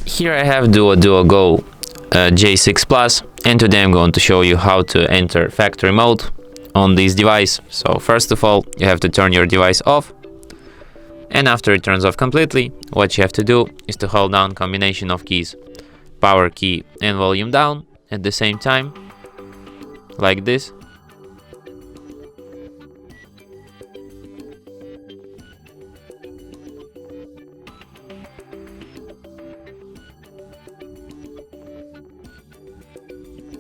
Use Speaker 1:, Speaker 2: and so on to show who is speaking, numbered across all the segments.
Speaker 1: Here I have DUODUOGO J6 Plus, and today I'm going to show you how to enter factory mode on this device. So first of all, you have to turn your device off, and after it turns off completely, what you have to do is to hold down combination of keys, power key and volume down at the same time, like this.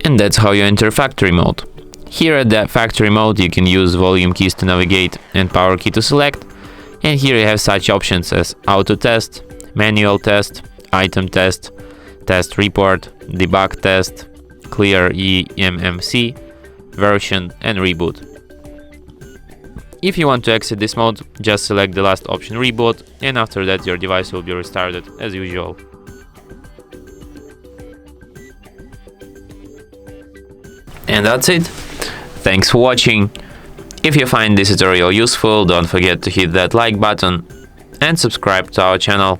Speaker 1: And that's how you enter factory mode. Here at the factory mode you can use volume keys to navigate and power key to select, and here you have such options as auto test, manual test, item test, test report, debug test, clear eMMC, version and reboot. If you want to exit this mode, just select the last option, reboot, and after that your device will be restarted as usual. And that's it. Thanks for watching. If you find this tutorial useful, don't forget to hit that like button and subscribe to our channel.